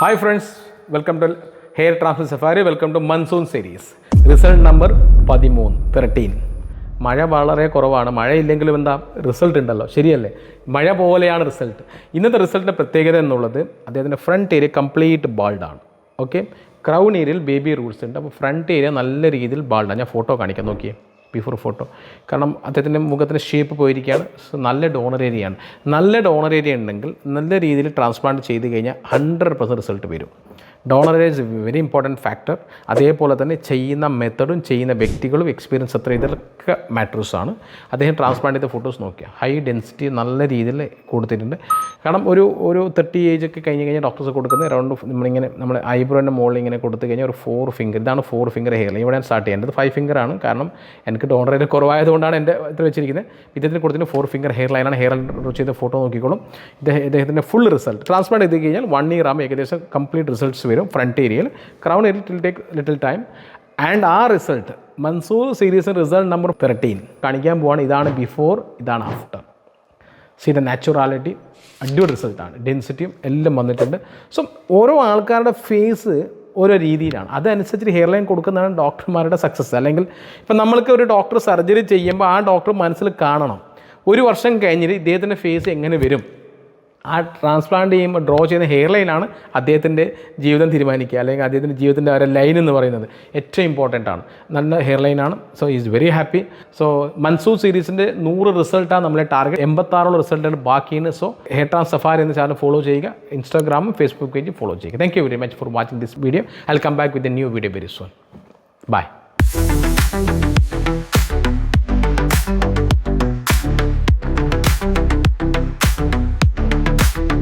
Hi friends, welcome to Hair Transfer Safari, welcome to Monsoon series. Result number 13. മഴ വളരെ കുറവാണ്. മഴയില്ലെങ്കിലും എന്താ result ഉണ്ടല്ലോ, ശരിയല്ലേ? മഴ പോലെയാണ് റിസൾട്ട്. ഇന്നത്തെ റിസൾട്ടിൻ്റെ പ്രത്യേകത എന്നുള്ളത് അദ്ദേഹത്തിൻ്റെ ഫ്രണ്ട് ഏരിയ കംപ്ലീറ്റ് ബാൾഡാണ്. ഓക്കെ, ക്രൗൺ ഏരിയയിൽ ബേബി റൂട്ട്സ് ഉണ്ട്. അപ്പോൾ ഫ്രണ്ട് ഏരിയ നല്ല രീതിയിൽ ബാൾഡാണ്. ഞാൻ ഫോട്ടോ കാണിക്കാൻ നോക്കിയേ, ബിഫോർ ഫോട്ടോ. കാരണം അദ്ദേഹത്തിൻ്റെ മുഖത്തിൻ്റെ ഷേപ്പ് പോയിരിക്കുകയാണ്. സോ നല്ല ഡോണർ ഏരിയയാണ്. നല്ല ഡോണർ ഏരിയ ഉണ്ടെങ്കിൽ നല്ല രീതിയിൽ ട്രാൻസ്പ്ലാന്റ് ചെയ്ത് കഴിഞ്ഞാൽ 100% റിസൾട്ട് വരും. Donor area is very important factor. അതേപോലെ തന്നെ ചെയ്യുന്ന മെത്തഡും ചെയ്യുന്ന വ്യക്തികളും എക്സ്പീരിയൻസ് എത്ര ഇതൊക്കെ മാറ്റേഴ്സാണ്. അദ്ദേഹം ട്രാൻസ്പ്ലാന്റ് ചെയ്ത ഫോട്ടോസ് നോക്കിയാൽ ഹൈ ഡെൻസിറ്റി നല്ല രീതിയിൽ കൊടുത്തിട്ടുണ്ട്. കാരണം ഒരു 30 ഏജ് ഒക്കെ കഴിഞ്ഞ് കഴിഞ്ഞാൽ ഡോക്ടേഴ്സ് കൊടുക്കുന്നത് അറൗണ്ട് നമ്മൾ ഐബ്രോൻ്റെ മുകളിൽ ഇങ്ങനെ കൊടുത്തു കഴിഞ്ഞാൽ ഒരു 4 ഫിംഗർ, ഇതാണ് 4 ഫിംഗർ ഹെയർ ലൈൻ. ഇവിടെ ഞാൻ സ്റ്റാർട്ട് ചെയ്യേണ്ടത് 5 ഫിംഗറാണ്. കാരണം എനിക്ക് ഡോണർ ഏരിയ കുറവായതുകൊണ്ടാണ് എൻ്റെ ഇത് വെച്ചിരിക്കുന്നത്. ഇദ്ദേഹത്തിന് കൊടുത്തിട്ട് 4 ഫിംഗർ ഹെയർ ലൈനാണ്. ഹെയർ ചെയ്ത ഫോട്ടോ നോക്കിക്കോളും. ഇദ്ദേഹത്തിൻ്റെ ഫുൾ റിസൾട്ട് ട്രാൻസ്പ്ലാന്റ് ചെയ്ത് കഴിഞ്ഞാൽ 1 ഇയർ ആകുമ്പോൾ ഏകദേശം കംപ്ലീറ്റ് റിസൾട്ട്സ് വരും. ഫ്രണ്ട് ഏരിയയിൽ crown area will take little time. And ആ result Mansoor series result number 13 കാണിക്കാൻ പോവാണ്. ഇതാണ് ബിഫോർ, ഇതാണ് ആഫ്റ്റർ. സീ ദ നാച്ചുറാലിറ്റി, അടിപൊളി റിസൾട്ടാണ്. ഡെൻസിറ്റിയും എല്ലാം വന്നിട്ടുണ്ട്. സോ ഓരോ ആൾക്കാരുടെ ഫേസ് ഓരോ രീതിയിലാണ്. അതനുസരിച്ച് ഹെയർ ലൈൻ കൊടുക്കുന്നതാണ് ഡോക്ടർമാരുടെ സക്സസ്. അല്ലെങ്കിൽ ഇപ്പം നമ്മൾക്ക് ഒരു ഡോക്ടർ സർജറി ചെയ്യുമ്പോൾ ആ ഡോക്ടർ മനസ്സിൽ കാണണം 1 വർഷം കഴിഞ്ഞിട്ട് ഇദ്ദേഹത്തിൻ്റെ ഫേസ് എങ്ങനെ വരും. ആ ട്രാൻസ്പ്ലാന്റ് ചെയ്യുമ്പോൾ ഡ്രോ ചെയ്യുന്ന ഹെയർ ലൈനാണ് അദ്ദേഹത്തിൻ്റെ ജീവിതം തീരുമാനിക്കുക, അല്ലെങ്കിൽ അദ്ദേഹത്തിൻ്റെ ജീവിതത്തിൻ്റെ ഒരു ലൈൻ എന്ന് പറയുന്നത് ഏറ്റവും ഇമ്പോർട്ടൻ്റ് ആണ്. നല്ല ഹെയർ ലൈനാണ്. So is very happy. So Mansoor സീരീസിൻ്റെ 100 റിസൾട്ടാണ് നമ്മളെ ടാർഗറ്റ്. 86 റിസൾട്ടാണ് ബാക്കിയാണ്. സോ ഹെയർ ട്രാൻസ് സഫാരി എന്ന ചാനൽ ഫോളോ ചെയ്യുക. ഇൻസ്റ്റാഗ്രാമും ഫേസ്ബുക്ക് പേജും ഫോളോ ചെയ്യുക. Thank you very much for watching this video. I will come back with a new video very soon. By.